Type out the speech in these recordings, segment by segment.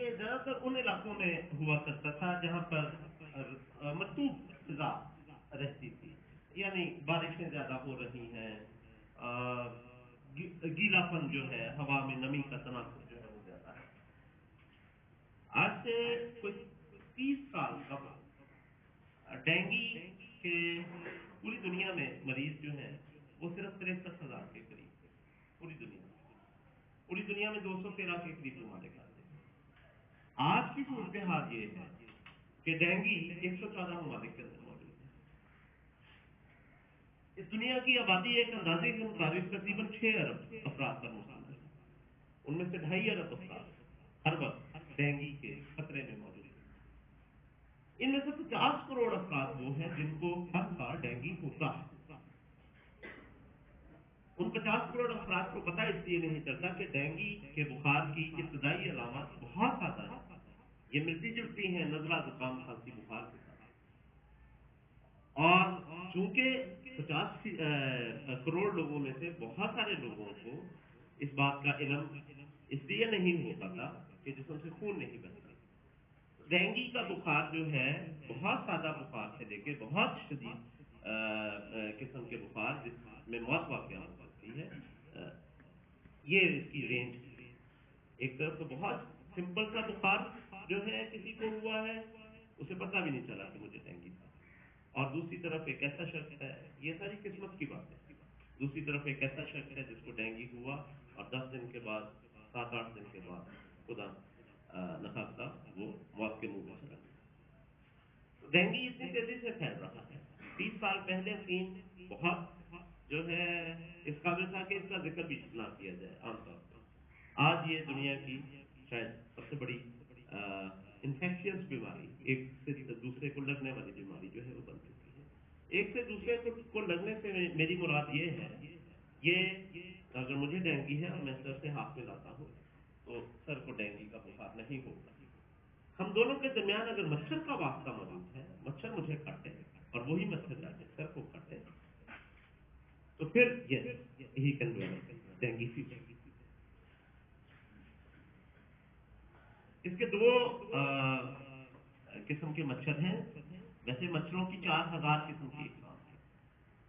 یہ زیادہ تر ان علاقوں میں ہوا کرتا تھا جہاں پر مرطوب فضا رہتی تھی، یعنی بارشیں زیادہ ہو رہی ہیں، گیلا پن جو ہے، ہوا میں نمی کا تناسب جو ہے وہ زیادہ ہے۔ آج سے کوئی 30 سال قبل ڈینگی کے پوری دنیا میں مریض جو ہیں وہ صرف 63,000 کے قریب تھے، پوری دنیا میں 213 کے قریب ممالک آتے ہیں۔ آج کی صورتحال یہ ہے کہ ڈینگی 114 ممالک کے اندر موجود ہے۔ اس دنیا کی آبادی ایک اندازے کے مطابق تقریباً 6 ارب افراد پر مشتمل ہے، ان میں سے 2.5 ارب افراد ہر وقت ڈینگی کے خطرے میں موجود ہیں۔ ان میں سے 50 کروڑ افراد وہ ہیں جن کو ہر سال ڈینگی ہوتا ہے۔ ان 50 کروڑ افراد کو پتہ اس لیے نہیں چلتا کہ ڈینگی کے بخار کی ابتدائی علامات بہت سادہ ہیں، یہ ملتی جلتی ہیں نزلہ، زکام، کھانسی، بخار کے ساتھ، اور چونکہ 50 کروڑ لوگوں میں سے بہت سارے لوگوں کو اس بات کا علم اس لیے نہیں ہو پاتا کہ جسم سے خون نہیں بہتا۔ ڈینگی کا بخار جو ہے بہت سادہ بخار سے لے کے بہت شدید قسم کے بخار جس میں موت واقع ہو سکتی ہے، یہ اس کی رینج ہے۔ ایک طرف تو بہت سمپل سا بخار جو ہے کسی کو ہوا ہے، اسے پتہ بھی نہیں چلا کہ مجھے ڈینگی تھا، اور دوسری طرف ایک ایسا شخص ہے، یہ ساری قسمت کی بات ہے، دوسری طرف ایک ایسا شخص ہے جس کو ڈینگی ہوا اور 10 دن کے بعد، 7-8 دن کے بعد خدا نخواستہ وہ موت کے منہ میں چلا گیا۔ ڈینگی اتنی تیزی سے پھیل رہا ہے، 30 سال پہلے چین بہت جو ہے اس قابل تھا کہ اس کا ذکر بھی نہ کیا جائے عام طور پر۔ آج یہ دنیا کی شاید سب سے بڑی انفیکشنس بیماری، ایک سے دوسرے کو لگنے والی بیماری جو ہے وہ بن چکی ہے۔ ایک سے دوسرے کو لگنے سے میری مراد یہ ہے، یہ اگر مجھے ڈینگی ہے اور میں سر سے ہاتھ ملاتا ہوں تو سر کو ڈینگی کا بخار نہیں ہوگا۔ ہم دونوں کے درمیان اگر مچھر کا واسطہ موجود ہے، مچھر مجھے کاٹے اور وہی مچھر جا کے سر کو کاٹے، تو پھر یہی کنڈیویلپ ڈینگی فیور۔ اس کے 2 قسم کے مچھر ہیں، ویسے مچھروں کی 4000 قسم کی اقسام ہیں،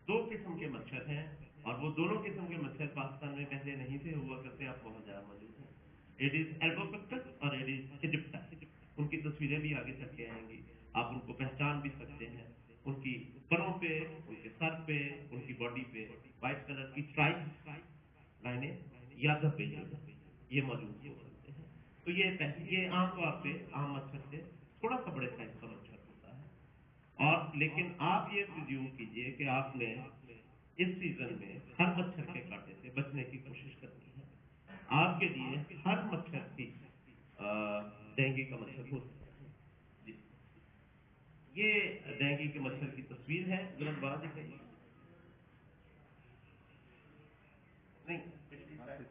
2 قسم کے مچھر ہیں، اور وہ دونوں قسم کے مچھر پاکستان میں پہلے نہیں تھے، ہوا کرتے اب بہت زیادہ موجود ہیں۔ ایڈیز البوپکٹس اور ایڈیز ایجپٹس، ان کی تصویریں بھی آگے چل کے آئیں گی، آپ ان کو پہچان بھی سکتے ہیں، ان کی پروں پہ، ان کے سر پہ، ان کی باڈی پہ وائٹ کلر کی اسٹرائپ لائنیں یا دھبے یہ موجود ہو سکتے ہیں۔ تو یہ عام طور پہ عام مچھر سے تھوڑا سا بڑے سائز کا مچھر ہوتا ہے، اور لیکن آپ یہ پریزیوم کیجئے کہ آپ نے اس سیزن میں ہر مچھر کے کاٹے سے بچنے کی کوشش کرنی ہے۔ آپ کے لیے ہر مچھر کی ڈینگی کا مچھر ہو سکتا ہے۔ جی، یہ ڈینگی کے مچھر کی تصویر ہے، ذرا دوبارہ دکھائیے۔ نہیں، پچھلی سائڈ۔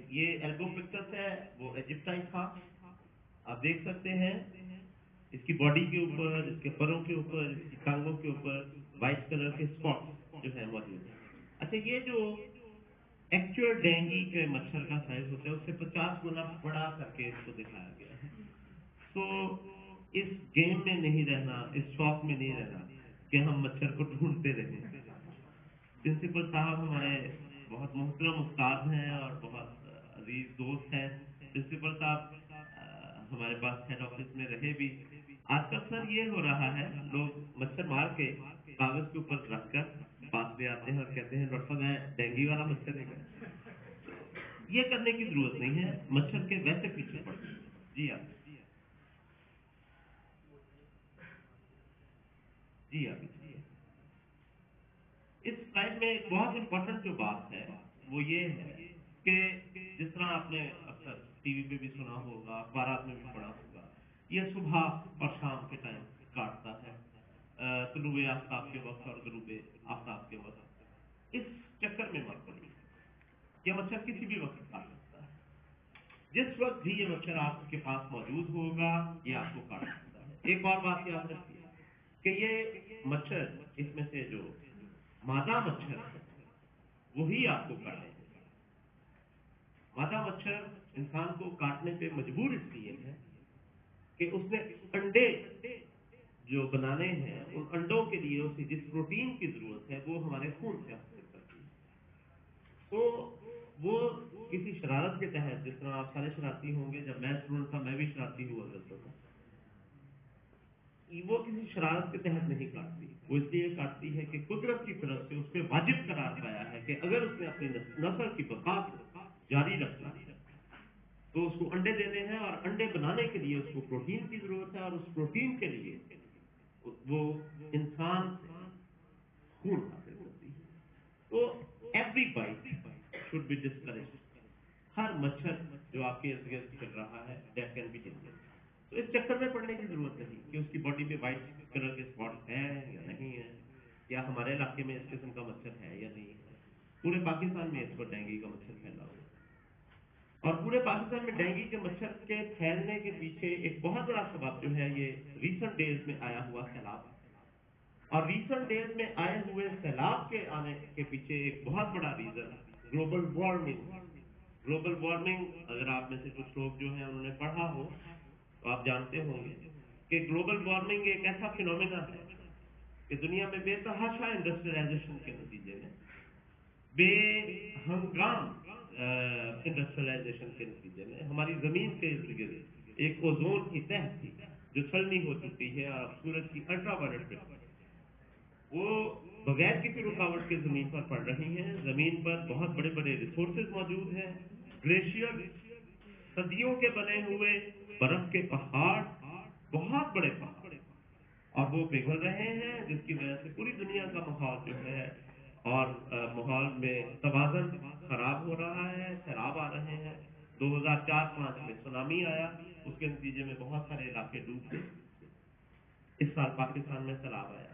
یہ البوپکٹس ہے، وہ ایجپٹائی تھا، آپ دیکھ سکتے ہیں اس کی باڈی کے اوپر، اس کے پروں کے اوپر، اس کی ٹانگوں کے اوپر وائٹ کلر کے اسپاٹ جو ہے موجود ہیں۔ اچھا، یہ جو ایکچوئل ڈینگی کے مچھر کا سائز ہوتا ہے اس سے 50 گنا بڑا کر کے اس کو دکھایا گیا ہے۔ تو اس گیم میں نہیں رہنا، اس شوق میں نہیں رہنا کہ ہم مچھر کو ڈھونڈتے رہیں۔ پرنسپل صاحب ہمارے بہت محترم استاد ہیں اور بہت عزیز دوست ہیں۔ پرنسپل صاحب ہمارے پاس ہیڈ آفس میں رہے بھی۔ آج کل سر یہ ہو رہا ہے، لوگ مچھر مار کے کاغذ کے اوپر رکھ کر پاس لے آتے ہیں اور کہتے ہیں ڈاکٹر صاحب میں ڈینگی والا مچھر ہے گا۔ یہ کرنے کی ضرورت نہیں ہے، مچھر کے ویسے پیچھے پڑتے ہیں۔ جی آپ اس سلائڈ میں ایک بہت امپورٹنٹ جو بات ہے وہ یہ ہے کہ جس طرح آپ نے اکثر ٹی وی پہ بھی سنا ہوگا، اخبارات میں بھی پڑھا ہوگا، یہ صبح اور شام کے ٹائم کاٹتا ہے، طلوع آفتاب کے وقت اور غروب آفتاب کے وقت۔ اس چکر میں مت پڑیے، یہ مچھر کسی بھی وقت کاٹ سکتا ہے، جس وقت بھی یہ مچھر آپ کے پاس موجود ہوگا یہ آپ کو کاٹ سکتا ہے۔ ایک اور بات یاد رکھیے کہ یہ مچھر، اس میں سے جو مادہ مچھر ہے وہی آپ کو کاٹیں گے۔ مادہ مچھر انسان کو کاٹنے پہ مجبور اس لیے ہے کہ اس نے انڈے جو بنانے ہیں، ان انڈوں کے لیے اسے جس پروٹین کی ضرورت ہے وہ ہمارے خون سے حاصل کرتی ہے۔ تو وہ کسی شرارت کے تحت، جس طرح آپ سارے شرارتی ہوں گے، جب میں اسٹوڈنٹ تھا میں بھی شرارتی ہوا کرتا تھا، وہ کسی شرارت کے تحت نہیں کاٹتی، وہ اس لیے کاٹتی ہے کہ قدرت کی طرف سے اس پہ واجب قرار پایا ہے کہ اگر اس نے اپنی نسل کی بقا کو جاری رکھنا ہے تو اس کو انڈے دینے ہیں، اور انڈے بنانے کے لیے اس کو پروٹین کی ضرورت ہے، اور اس پروٹین کے لیے وہ انسان سے خون حاصل کرتی ہے۔ تو every bite should be discourage. ہر مچھر جو آپ کے ارد گرد چل رہا ہے دیٹ کین بی ڈسکریج۔ تو اس چکر میں پڑنے کی ضرورت نہیں کہ اس کی باڈی پہ وائٹ کلر کے اسپاٹ ہیں یا نہیں ہے، یا ہمارے علاقے میں اس قسم کا مچھر ہے یا نہیں ہے۔ پورے پاکستان میں اس پر ڈینگی کا مچھر پھیلا ہوا ہے، اور پورے پاکستان میں ڈینگی کے مچھر کے پھیلنے کے پیچھے ایک بہت بڑا سبب جو ہے یہ ریسنٹ ڈیز میں آیا ہوا سیلاب۔ اور ریسنٹ ڈیز میں آئے ہوئے سیلاب کے آنے کے پیچھے ایک بہت بڑا reason global warming. Global warming اگر آپ میں سے کچھ لوگ جو ہیں انہوں نے پڑھا ہو تو آپ جانتے ہوں گے کہ گلوبل وارمنگ ایک ایسا فینومینا ہے کہ دنیا میں بے تحاشا انڈسٹریلائزیشن کے نتیجے میں، بے ہنگام انڈسٹریلائزیشن کے نتیجے میں ہماری زمین کے ارد گرد ایک اوزون کی تہہ تھی جو چھلنی ہو چکی ہے، اور اب سورج کی الٹرا وائلٹ رے وہ بغیر کسی رکاوٹ کے زمین پر پڑ رہی ہیں۔ زمین پر بہت بڑے بڑے ریسورسز موجود ہیں، گلیشیئر، صدیوں کے بنے ہوئے برف کے پہاڑ، بہت بڑے پہاڑ، اور وہ پگھل رہے ہیں، جس کی وجہ سے پوری دنیا کا ماحول جو ہے اور ماحول میں توازن خراب ہو رہا ہے، سیلاب آ رہے ہیں۔ 2004-05 میں سونامی آیا، اس کے نتیجے میں بہت سارے علاقے ڈوب گئے۔ اس سال پاکستان میں سیلاب آیا۔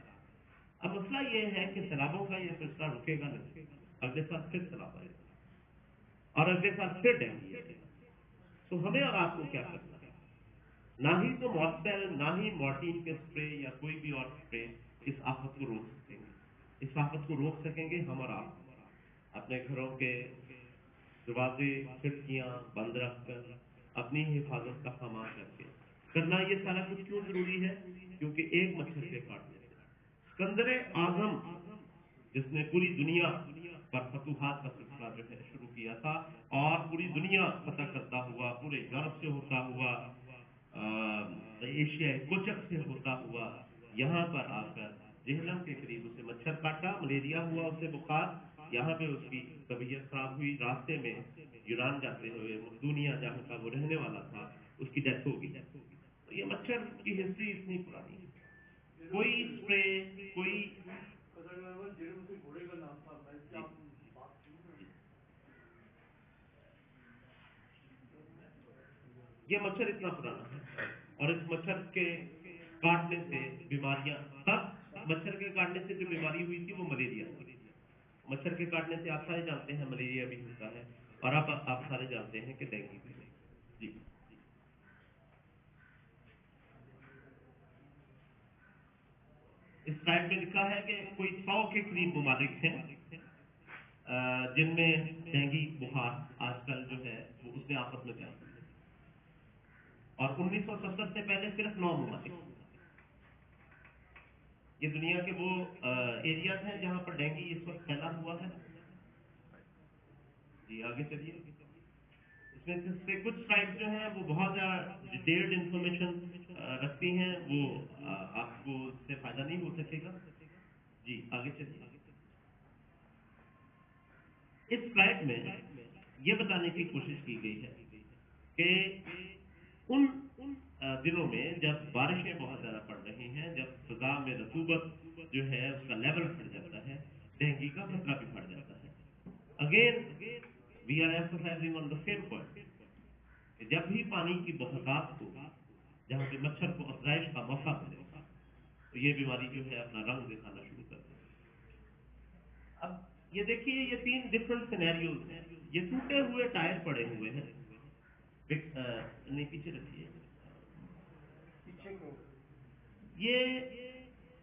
اب مسئلہ یہ ہے کہ سیلابوں کا یہ سلسلہ رکے گا نہیں، اگلے سال پھر سیلاب آئے گا، اور اگلے سال پھر ڈینگی آئے گا۔ تو ہمیں اور آپ کو کیا کرنا ہے؟ نہ ہی تو ماسپیل، نہ ہی مارٹین کے اسپرے یا کوئی بھی اور اسپرے اس آفت کو روک سکیں گے۔ اس آفت کو روک سکیں گے ہم اور آپ اپنے گھروں کے دروازے، کھڑکیاں بند رکھ کر، اپنی حفاظت کا سامان رکھ کے کرنا۔ یہ سارا کچھ کیوں ضروری ہے؟ کیونکہ ایک مچھر کے کاٹنے سے اسکندر اعظم، جس نے پوری دنیا پر فتوحات کا سلسلہ جو ہے شروع کیا تھا، اور پوری دنیا فتح کرتا ہوا، پورے یورپ سے ہوتا ہوا، ایشیائی کوچک سے ہوتا ہوا، یہاں پر آ کر جہلم کے قریب اسے مچھر کاٹا، ملیریا ہوا، اسے بخار، یہاں پہ اس کی طبیعت خراب ہوئی، راستے میں یونان جاتے ہوئے مقدونیہ جہاں کا وہ رہنے والا تھا اس کی ڈیتھ ہو گئی۔ تو یہ مچھر کی ہسٹری اتنی پرانی ہے، کوئی اسپرے، کوئی یہ مچھر اتنا پرانا ہے، اور اس مچھر کے کاٹنے سے بیماریاں، تب مچھر کے کاٹنے سے جو بیماری ہوئی تھی وہ ملیریا تھی۔ مچھر کے کاٹنے سے آپ سارے جانتے ہیں ملیریا بھی ہوتا ہے، اور اب آپ سارے جانتے ہیں کہ ڈینگی بھی ہوتا ہے۔ جی اس سلائڈ میں لکھا ہے کہ کوئی 100 کے قریب ممالک ہیں جن میں ڈینگی بخار آج کل جو ہے وہ اس نے آفت میں چاہی ہے، اور 1970 سے پہلے صرف 9 ممالک۔ یہ دنیا کے وہ ایریاز ہیں جہاں پر ڈینگی اس وقت پھیلا ہوا ہے۔ جی آگے چلیے۔ اس میں سے کچھ سلائڈ جو ہیں وہ بہت زیادہ ڈیٹیلڈ انفارمیشن رکھتی ہیں، وہ آپ کو اس سے فائدہ نہیں ہو سکے گا۔ جی آگے چلیے۔ اس سلائڈ میں یہ بتانے کی کوشش کی گئی ہے کہ ان دنوں میں جب بارشیں بہت زیادہ پڑ رہی ہیں، جب فضا میں رطوبت جو ہے اس کا لیول بڑھ جاتا ہے، ڈینگی کا خطرہ بھی بڑھ جاتا ہے۔ Again we are emphasising on the same point کہ جب بھی پانی کی بہتات ہو، جہاں پہ مچھر کو افزائش کا موقع ملے، تو یہ بیماری جو ہے اپنا رنگ دکھانا شروع کر دے۔ اب یہ دیکھیے، یہ 3 ڈفرنٹ سینیریوز ہیں۔ یہ ٹوٹے ہوئے ٹائر پڑے ہوئے ہیں، نہیں پیچھے رکھیے، یہ